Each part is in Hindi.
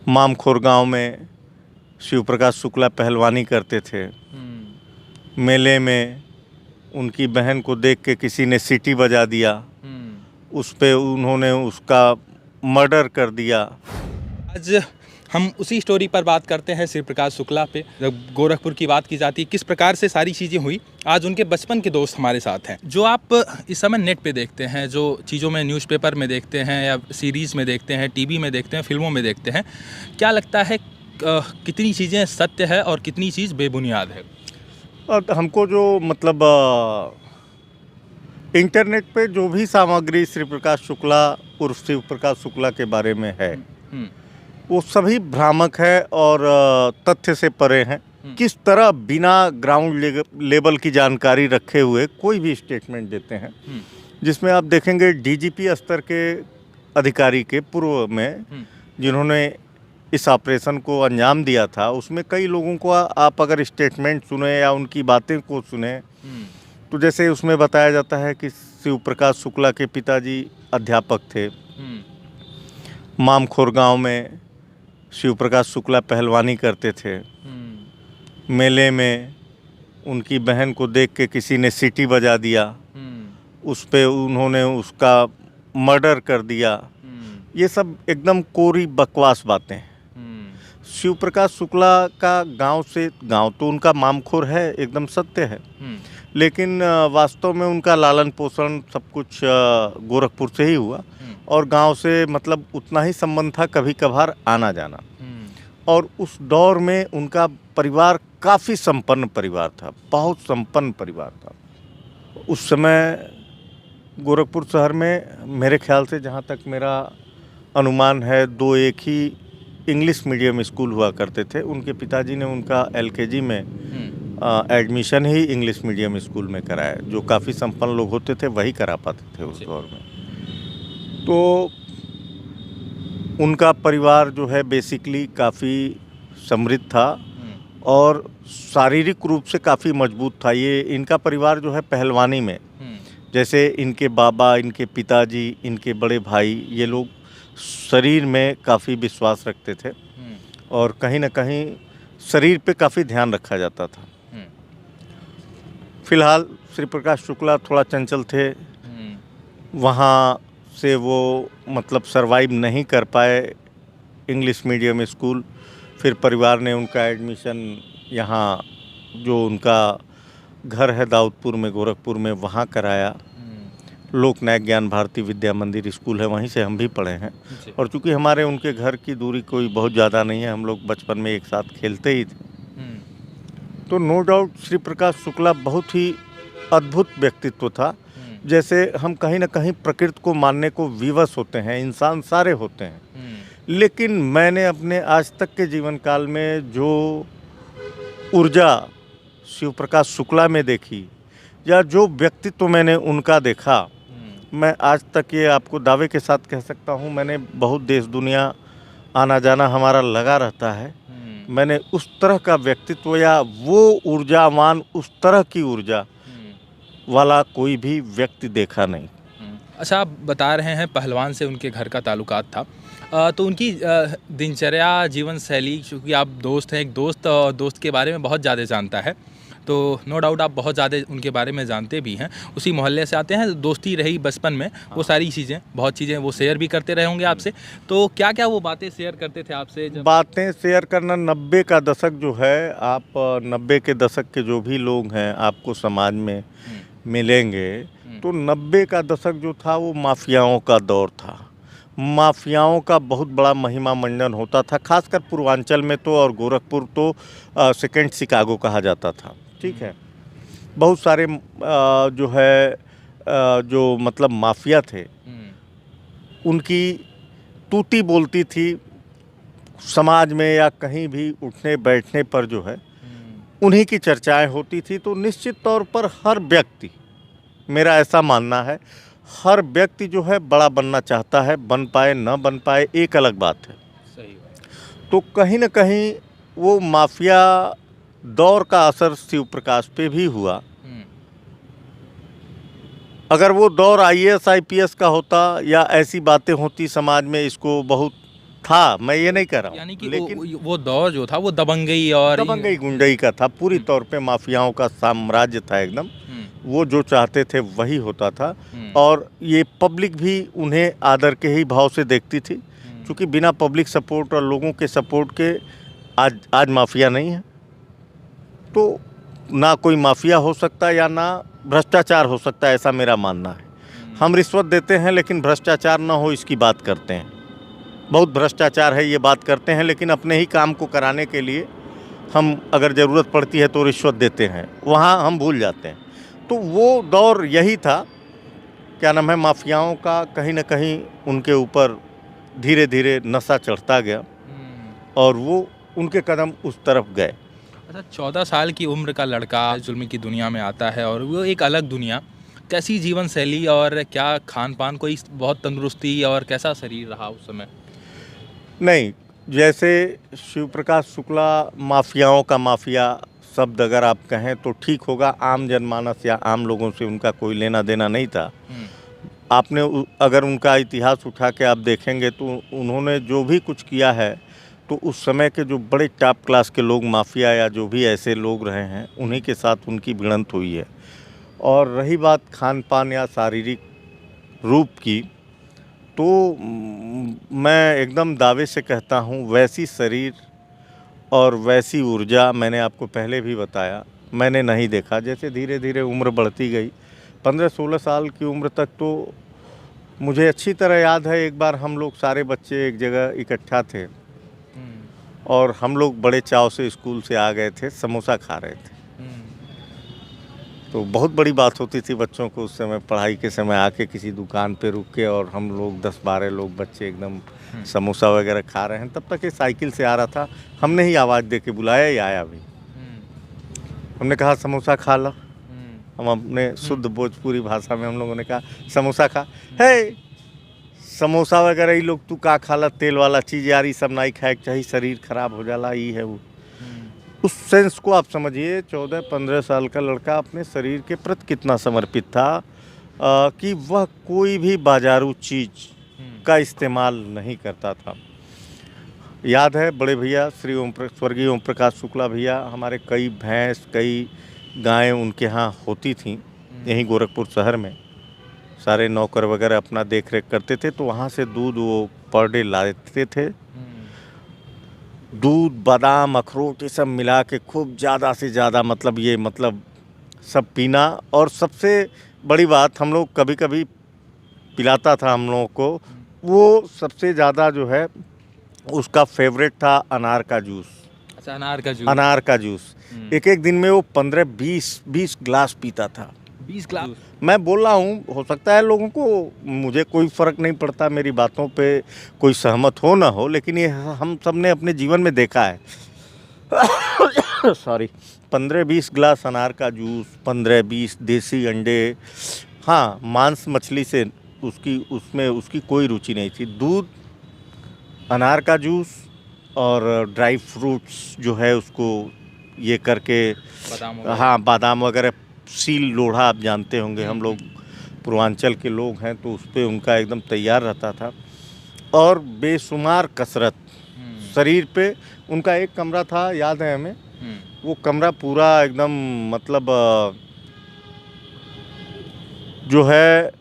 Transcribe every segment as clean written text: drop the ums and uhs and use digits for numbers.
मामखोर गांव में शिव प्रकाश शुक्ला पहलवानी करते थे। मेले में उनकी बहन को देख के किसी ने सीटी बजा दिया, उस पे उन्होंने उसका मर्डर कर दिया। आज हम उसी स्टोरी पर बात करते हैं, शिव प्रकाश शुक्ला पे। जब गोरखपुर की बात की जाती है, किस प्रकार से सारी चीज़ें हुई, आज उनके बचपन के दोस्त हमारे साथ हैं। जो आप इस समय नेट पे देखते हैं, जो चीज़ों में न्यूज़पेपर में देखते हैं या सीरीज़ में देखते हैं, टीवी में देखते हैं, फिल्मों में देखते हैं, क्या लगता है कितनी चीज़ें सत्य है और कितनी चीज़ बेबुनियाद है? और हमको जो मतलब इंटरनेट पे जो भी सामग्री श्री प्रकाश शुक्ला उर्फ शिव प्रकाश शुक्ला के बारे में है, वो सभी भ्रामक है और तथ्य से परे हैं। किस तरह बिना ग्राउंड लेवल की जानकारी रखे हुए कोई भी स्टेटमेंट देते हैं, जिसमें आप देखेंगे डीजीपी स्तर के अधिकारी के पूर्व में जिन्होंने इस ऑपरेशन को अंजाम दिया था, उसमें कई लोगों को आप अगर स्टेटमेंट सुने या उनकी बातें को सुने, तो जैसे उसमें बताया जाता है कि शिव प्रकाश शुक्ला के पिताजी अध्यापक थे। मामखोर गांव में शिव प्रकाश शुक्ला पहलवानी करते थे। मेले में उनकी बहन को देख के किसी ने सीटी बजा दिया, उस पे उन्होंने उसका मर्डर कर दिया। ये सब एकदम कोरी बकवास बातें हैं। शिव प्रकाश शुक्ला का गांव तो उनका मामखोर है, एकदम सत्य है, लेकिन वास्तव में उनका लालन पोषण सब कुछ गोरखपुर से ही हुआ और गांव से मतलब उतना ही संबंध था, कभी कभार आना जाना। और उस दौर में उनका परिवार काफ़ी संपन्न परिवार था, बहुत संपन्न परिवार था। उस समय गोरखपुर शहर में मेरे ख्याल से, जहाँ तक मेरा अनुमान है, एक ही इंग्लिश मीडियम स्कूल हुआ करते थे। उनके पिताजी ने उनका एलकेजी में एडमिशन ही इंग्लिश मीडियम स्कूल में कराया। जो काफ़ी संपन्न लोग होते थे वही करा पाते थे उस दौर में। तो उनका परिवार जो है बेसिकली काफ़ी समृद्ध था और शारीरिक रूप से काफ़ी मजबूत था। ये इनका परिवार जो है पहलवानी में, जैसे इनके बाबा, इनके पिताजी, इनके बड़े भाई, ये लोग शरीर में काफ़ी विश्वास रखते थे और कहीं ना कहीं शरीर पे काफ़ी ध्यान रखा जाता था। फिलहाल श्री प्रकाश शुक्ला थोड़ा चंचल थे, वहाँ से वो मतलब सरवाइव नहीं कर पाए इंग्लिश मीडियम स्कूल। फिर परिवार ने उनका एडमिशन यहाँ जो उनका घर है दाऊदपुर में, गोरखपुर में, वहाँ कराया। लोकनायक ज्ञान भारती विद्या मंदिर स्कूल है, वहीं से हम भी पढ़े हैं। और चूँकि हमारे उनके घर की दूरी कोई बहुत ज़्यादा नहीं है, हम लोग बचपन में एक साथ खेलते ही थे। तो नो डाउट श्री प्रकाश शुक्ला बहुत ही अद्भुत व्यक्तित्व था। जैसे हम कहीं ना कहीं प्रकृति को मानने को विवश होते हैं, इंसान सारे होते हैं, लेकिन मैंने अपने आज तक के जीवन काल में जो ऊर्जा शिव प्रकाश शुक्ला में देखी या जो व्यक्तित्व मैंने उनका देखा, मैं आज तक ये आपको दावे के साथ कह सकता हूँ, मैंने बहुत देश दुनिया आना जाना हमारा लगा रहता है, मैंने उस तरह का व्यक्तित्व या वो ऊर्जावान, उस तरह की ऊर्जा वाला कोई भी व्यक्ति देखा नहीं। अच्छा, आप बता रहे हैं पहलवान से उनके घर का ताल्लुकात था, तो उनकी दिनचर्या, जीवन शैली, क्योंकि आप दोस्त हैं, एक दोस्त के बारे में बहुत ज़्यादा जानता है, तो नो डाउट आप बहुत ज़्यादा उनके बारे में जानते भी हैं। उसी मोहल्ले से आते हैं, दोस्ती रही बचपन में, वो सारी चीज़ें, बहुत चीज़ें वो शेयर भी करते रहे होंगे आपसे। तो क्या क्या वो बातें शेयर करते थे आपसे? बातें शेयर करना, 90 का दशक जो है, आप 90 के दशक के जो भी लोग हैं आपको समाज में मिलेंगे, तो 90 का दशक जो था वो माफियाओं का दौर था। माफियाओं का बहुत बड़ा महिमा मंडन होता था, खासकर पूर्वांचल में तो, और गोरखपुर तो सेकंड शिकागो कहा जाता था। ठीक है, बहुत सारे जो है जो मतलब माफिया थे, उनकी तूती बोलती थी समाज में या कहीं भी उठने बैठने पर जो है उन्हीं की चर्चाएं होती थी। तो निश्चित तौर पर हर व्यक्ति, मेरा ऐसा मानना है, हर व्यक्ति जो है बड़ा बनना चाहता है, बन पाए न बन पाए एक अलग बात है। सही बात। तो कहीं न कहीं वो माफिया दौर का असर शिव प्रकाश पे भी हुआ। अगर वो दौर IAS IPS का होता या ऐसी बातें होती समाज में, इसको बहुत था, मैं ये नहीं कह रहा यानी हूँ, कि लेकिन वो दौर जो था वो दबंगई और दबंगई गुंडई का था, पूरी तौर पे माफियाओं का साम्राज्य था एकदम। वो जो चाहते थे वही होता था, और ये पब्लिक भी उन्हें आदर के ही भाव से देखती थी, क्योंकि बिना पब्लिक सपोर्ट और लोगों के सपोर्ट के आज माफिया नहीं है। तो ना कोई माफिया हो सकता या ना भ्रष्टाचार हो सकता है, ऐसा मेरा मानना है। हम रिश्वत देते हैं लेकिन भ्रष्टाचार ना हो इसकी बात करते हैं, बहुत भ्रष्टाचार है ये बात करते हैं, लेकिन अपने ही काम को कराने के लिए हम अगर ज़रूरत पड़ती है तो रिश्वत देते हैं, वहाँ हम भूल जाते हैं। तो वो दौर यही था, क्या नाम है, माफियाओं का कहीं ना कहीं उनके ऊपर धीरे धीरे नशा चढ़ता गया और वो उनके कदम उस तरफ गए। अच्छा, 14 साल की उम्र का लड़का जुल्म की दुनिया में आता है और वो एक अलग दुनिया, कैसी जीवन शैली और क्या खान पान, कोई बहुत तंदुरुस्ती और कैसा शरीर रहा उस समय? नहीं, जैसे शिव प्रकाश शुक्ला माफियाओं का माफिया शब्द अगर आप कहें तो ठीक होगा, आम जनमानस या आम लोगों से उनका कोई लेना देना नहीं था। आपने अगर उनका इतिहास उठा के आप देखेंगे तो उन्होंने जो भी कुछ किया है, तो उस समय के जो बड़े टॉप क्लास के लोग, माफिया या जो भी ऐसे लोग रहे हैं, उन्हीं के साथ उनकी भिड़ंत हुई है। और रही बात खान पान या शारीरिक रूप की, तो मैं एकदम दावे से कहता हूँ वैसी शरीर और वैसी ऊर्जा मैंने आपको पहले भी बताया, मैंने नहीं देखा। जैसे धीरे धीरे उम्र बढ़ती गई, 15-16 साल की उम्र तक तो मुझे अच्छी तरह याद है, एक बार हम लोग सारे बच्चे एक जगह इकट्ठा थे और हम लोग बड़े चाव से स्कूल से आ गए थे, समोसा खा रहे थे। तो बहुत बड़ी बात होती थी बच्चों को उस समय, पढ़ाई के समय आके किसी दुकान पे रुक के, और हम लोग 10-12 लोग बच्चे एकदम समोसा वगैरह खा रहे हैं। तब तक ये साइकिल से आ रहा था, हमने ही आवाज़ दे के बुलाया, ये आया भी। हमने कहा समोसा खा लो, हम अपने शुद्ध भोजपुरी भाषा में हम लोगों ने कहा समोसा खा। है समोसा वगैरह ये लोग तू का खाला, तेल वाला चीज़ यार, ये सब नहीं खाए चाहिए, शरीर खराब हो जाला, ये है वो। उस सेंस को आप समझिए, 14-15 साल का लड़का अपने शरीर के प्रति कितना समर्पित था, कि वह कोई भी बाजारू चीज़ का इस्तेमाल नहीं करता था। याद है बड़े भैया श्री स्वर्गीय ओम प्रकाश शुक्ला भैया, हमारे कई भैंस, कई गायें उनके यहाँ होती थीं, यहीं गोरखपुर शहर में। सारे नौकर वगैरह अपना देख रेख करते थे, तो वहाँ से दूध वो पर डे लाते थे। दूध, बादाम, अखरोट, ये सब मिला के खूब ज़्यादा से ज़्यादा, मतलब सब पीना। और सबसे बड़ी बात, हम लोग कभी कभी पिलाता था हम लोगों को, वो सबसे ज़्यादा जो है उसका फेवरेट था अनार का जूस। अच्छा, अनार का जूस। अनार का जूस एक एक दिन में वो 15-20 गिलास पीता था। 20 गिलास? मैं बोल रहा हूँ, हो सकता है लोगों को, मुझे कोई फ़र्क नहीं पड़ता, मेरी बातों पे कोई सहमत हो ना हो, लेकिन ये हम सब ने अपने जीवन में देखा है। सॉरी, 15-20 गिलास अनार का जूस, 15-20 देसी अंडे। हाँ, मांस मछली से उसकी कोई रुचि नहीं थी। दूध, अनार का जूस और ड्राई फ्रूट्स जो है उसको ये करके, हाँ, बादाम वगैरह, सील लोढ़ा आप जानते होंगे, हम लोग पूर्वांचल के लोग हैं तो उस पर उनका एकदम तैयार रहता था। और बेशुमार कसरत शरीर पे उनका। एक कमरा था, याद है हमें, वो कमरा पूरा एकदम जो है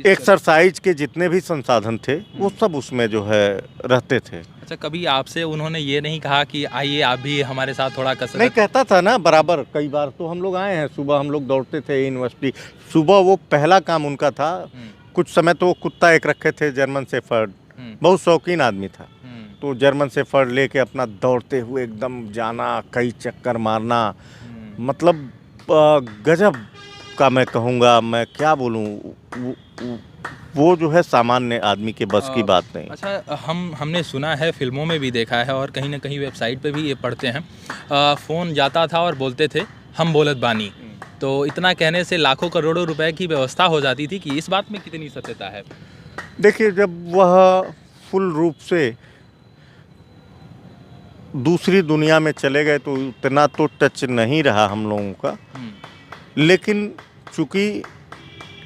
एक्सरसाइज के जितने भी संसाधन थे वो सब उसमें जो है रहते थे। अच्छा, कभी आपसे उन्होंने ये नहीं कहा कि आइए आप भी हमारे साथ थोड़ा कसरत? नहीं, कहता था ना बराबर, कई बार तो हम लोग आए हैं। सुबह हम लोग दौड़ते थे यूनिवर्सिटी, सुबह वो पहला काम उनका था। कुछ समय तो वो कुत्ता एक रखे थे, जर्मन शेफर्ड, बहुत शौकीन आदमी था। तो जर्मन शेफर्ड लेके अपना दौड़ते हुए एकदम जाना, कई चक्कर मारना, मतलब गजब का मैं कहूँगा, मैं क्या बोलूँ, वो जो है सामान्य आदमी के बस की बात नहीं। अच्छा, हमने सुना है, फिल्मों में भी देखा है और कहीं ना कहीं वेबसाइट पे भी ये पढ़ते हैं, फ़ोन जाता था और बोलते थे हम बोलत बानी, तो इतना कहने से लाखों करोड़ों रुपए की व्यवस्था हो जाती थी, कि इस बात में कितनी सत्यता है? देखिए, जब वह फुल रूप से दूसरी दुनिया में चले गए तो उतना तो टच नहीं रहा हम लोगों का, लेकिन चूँकि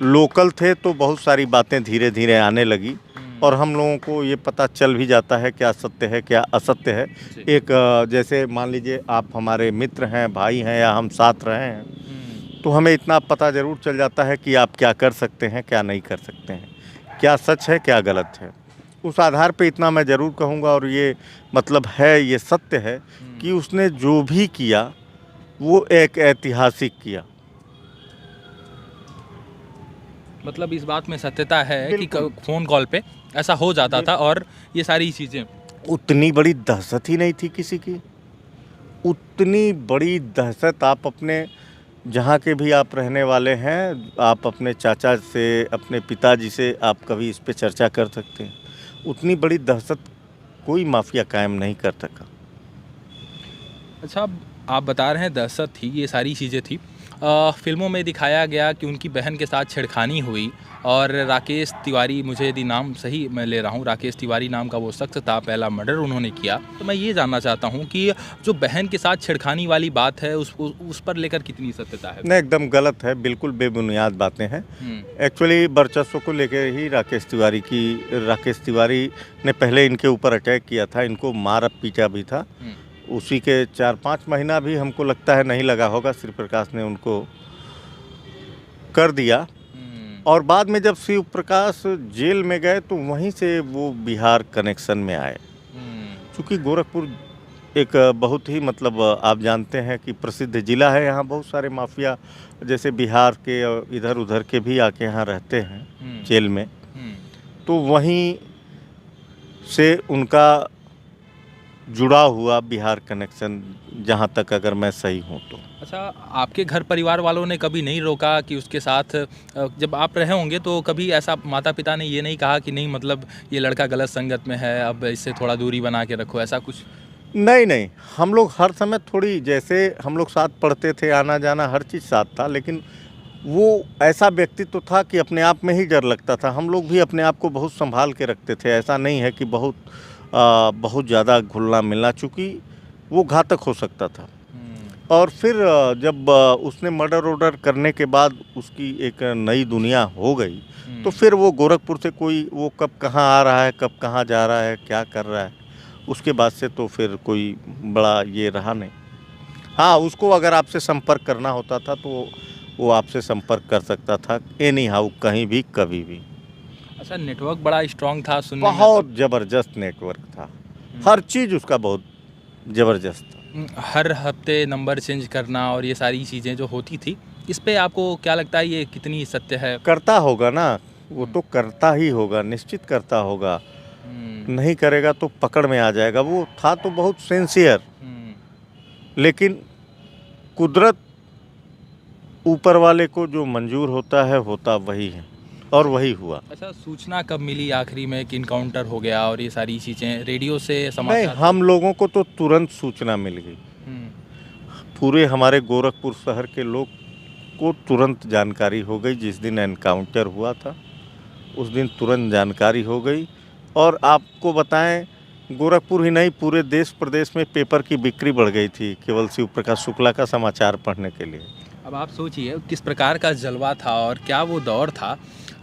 लोकल थे तो बहुत सारी बातें धीरे धीरे आने लगी। और हम लोगों को ये पता चल भी जाता है क्या सत्य है क्या असत्य है। एक जैसे मान लीजिए आप हमारे मित्र हैं, भाई हैं या हम साथ रहे हैं, तो हमें इतना पता ज़रूर चल जाता है कि आप क्या कर सकते हैं क्या नहीं कर सकते हैं, क्या सच है क्या गलत है। उस आधार पे इतना मैं ज़रूर कहूँगा और ये मतलब है, ये सत्य है कि उसने जो भी किया वो एक ऐतिहासिक किया। मतलब इस बात में सत्यता है कि बिल्कुल। फ़ोन कॉल पे ऐसा हो जाता था और ये सारी चीज़ें। उतनी बड़ी दहशत ही नहीं थी किसी की। उतनी बड़ी दहशत आप अपने जहाँ के भी आप रहने वाले हैं, आप अपने चाचा से, अपने पिताजी से आप कभी इस पे चर्चा कर सकते हैं। उतनी बड़ी दहशत कोई माफिया कायम नहीं कर सका। अच्छा, आप बता रहे हैं दहशत थी, ये सारी चीज़ें थी। फ़िल्मों में दिखाया गया कि उनकी बहन के साथ छेड़खानी हुई और राकेश तिवारी, मुझे यदि नाम सही मैं ले रहा हूँ, राकेश तिवारी नाम का वो शख्स था, पहला मर्डर उन्होंने किया। तो मैं ये जानना चाहता हूँ कि जो बहन के साथ छेड़खानी वाली बात है उस पर लेकर कितनी सत्यता है? नहीं, एकदम गलत है, बिल्कुल बेबुनियाद बातें हैं। एक्चुअली वर्चस्व को लेकर ही राकेश तिवारी ने पहले इनके ऊपर अटैक किया था, इनको मार पीटा भी था। उसी के 4-5 महीना भी हमको लगता है नहीं लगा होगा, श्री प्रकाश ने उनको कर दिया। और बाद में जब शिव प्रकाश जेल में गए तो वहीं से वो बिहार कनेक्शन में आए। क्योंकि गोरखपुर एक बहुत ही मतलब आप जानते हैं कि प्रसिद्ध ज़िला है, यहाँ बहुत सारे माफिया जैसे बिहार के और इधर उधर के भी आके यहाँ रहते हैं जेल में। तो वहीं से उनका जुड़ा हुआ बिहार कनेक्शन, जहाँ तक अगर मैं सही हूँ तो। अच्छा, आपके घर परिवार वालों ने कभी नहीं रोका कि उसके साथ जब आप रहे होंगे तो कभी ऐसा माता पिता ने ये नहीं कहा कि नहीं मतलब ये लड़का गलत संगत में है, अब इससे थोड़ा दूरी बना के रखो, ऐसा कुछ? नहीं, हम लोग हर समय थोड़ी, जैसे हम लोग साथ पढ़ते थे, आना जाना हर चीज़ साथ था, लेकिन वो ऐसा व्यक्तित्व था कि अपने आप में ही डर लगता था। हम लोग भी अपने आप को बहुत संभाल के रखते थे, ऐसा नहीं है कि बहुत ज़्यादा घुलना मिलना, चूँकि वो घातक हो सकता था। और फिर जब उसने मर्डर करने के बाद उसकी एक नई दुनिया हो गई, तो फिर वो गोरखपुर से वो कब कहाँ आ रहा है, कब कहाँ जा रहा है, क्या कर रहा है, उसके बाद से तो फिर कोई बड़ा ये रहा नहीं। हाँ, उसको अगर आपसे संपर्क करना होता था तो वो आपसे संपर्क कर सकता था, एनी हाउ, कहीं भी कभी भी। अच्छा, नेटवर्क बड़ा स्ट्रांग था सुनने में? बहुत ज़बरदस्त नेटवर्क था, हर चीज़ उसका बहुत ज़बरदस्त था। हर हफ्ते नंबर चेंज करना और ये सारी चीज़ें जो होती थी, इस पे आपको क्या लगता है, ये कितनी सत्य है? करता होगा ना, वो तो करता ही होगा, निश्चित करता होगा। नहीं करेगा तो पकड़ में आ जाएगा। वो था तो बहुत सिंसियर, लेकिन कुदरत, ऊपर वाले को जो मंजूर होता है होता वही है, और वही हुआ। अच्छा, सूचना कब मिली आखिरी में कि इनकाउंटर हो गया और ये सारी चीज़ें? रेडियो से नहीं, समाचार? हम लोगों को तो तुरंत सूचना मिल गई। पूरे हमारे गोरखपुर शहर के लोग को तुरंत जानकारी हो गई। जिस दिन एनकाउंटर हुआ था उस दिन तुरंत जानकारी हो गई। और आपको बताएं, गोरखपुर ही नहीं, पूरे देश प्रदेश में पेपर की बिक्री बढ़ गई थी केवल शिव प्रकाश शुक्ला का समाचार पढ़ने के लिए। अब आप सोचिए किस प्रकार का जलवा था और क्या वो दौर था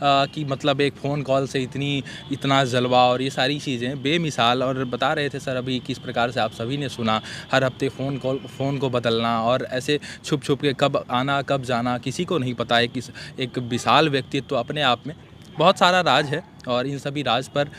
कि मतलब एक फ़ोन कॉल से इतना जलवा और ये सारी चीज़ें बेमिसाल। और बता रहे थे सर अभी किस प्रकार से आप सभी ने सुना, हर हफ्ते फ़ोन को बदलना और ऐसे छुप छुप के कब आना कब जाना किसी को नहीं पता है। एक विशाल व्यक्तित्व अपने आप में, बहुत सारा राज है और इन सभी राज पर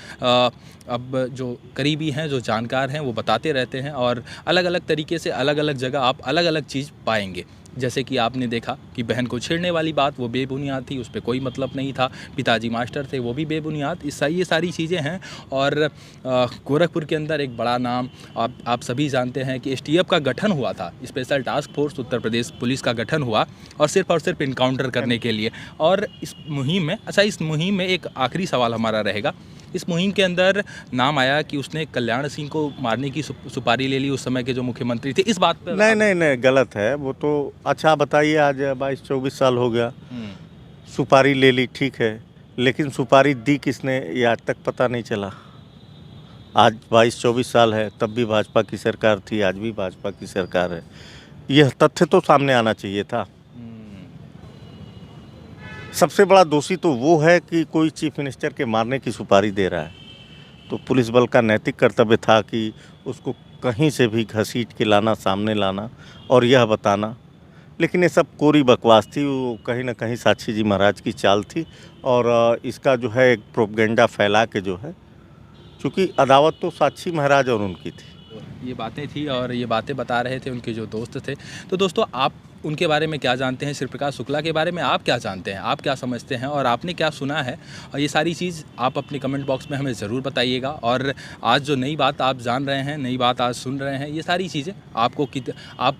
अब जो करीबी हैं, जो जानकार हैं, वो बताते रहते हैं और अलग अलग तरीके से अलग अलग जगह आप अलग अलग चीज़ पाएंगे। जैसे कि आपने देखा कि बहन को छेड़ने वाली बात वो बेबुनियाद थी, उस पर कोई मतलब नहीं था। पिताजी मास्टर थे, वो भी बेबुनियाद। ये सारी चीज़ें हैं। और गोरखपुर के अंदर एक बड़ा नाम आप सभी जानते हैं कि एसटीएफ का गठन हुआ था, special task force Uttar Pradesh police का गठन हुआ और सिर्फ इनकाउंटर करने के लिए। और इस मुहिम में एक आखिरी सवाल हमारा रहेगा, इस मुहिम के अंदर नाम आया कि उसने कल्याण सिंह को मारने की सुपारी ले ली, उस समय के जो मुख्यमंत्री थे। इस बात पर नहीं, गलत है वो तो। अच्छा बताइए, आज 22-24 साल हो गया, सुपारी ले ली, ठीक है, लेकिन सुपारी दी किसने ये आज तक पता नहीं चला। आज 22-24 साल है, तब भी भाजपा की सरकार थी, आज भी भाजपा की सरकार है। यह तथ्य तो सामने आना चाहिए था। सबसे बड़ा दोषी तो वो है कि कोई चीफ मिनिस्टर के मारने की सुपारी दे रहा है। तो पुलिस बल का नैतिक कर्तव्य था कि उसको कहीं से भी घसीट के लाना, सामने लाना और यह बताना। लेकिन ये सब कोरी बकवास थी, वो कहीं ना कहीं साक्षी जी महाराज की चाल थी और इसका जो है एक प्रोपेगेंडा फैला के जो है, क्योंकि अदावत तो साक्षी महाराज और उनकी थी। ये बातें थी और ये बातें बता रहे थे उनके जो दोस्त थे। तो दोस्तों, आप उनके बारे में क्या जानते हैं? शिव प्रकाश शुक्ला के बारे में आप क्या जानते हैं? आप क्या समझते हैं और आपने क्या सुना है? और ये सारी चीज़ आप अपने कमेंट बॉक्स में हमें ज़रूर बताइएगा। और आज जो नई बात आप जान रहे हैं, नई बात आज सुन रहे हैं, ये सारी चीज़ें आपको आप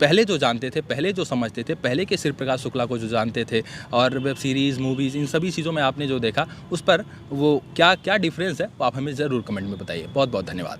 पहले जो जानते थे, पहले जो समझते थे, पहले के शिव प्रकाश शुक्ला को जो जानते थे और वेब सीरीज़, मूवीज़, इन सभी चीज़ों में आपने जो देखा, उस पर वो क्या क्या डिफरेंस है, वो आप हमें ज़रूर कमेंट में बताइए। बहुत बहुत धन्यवाद।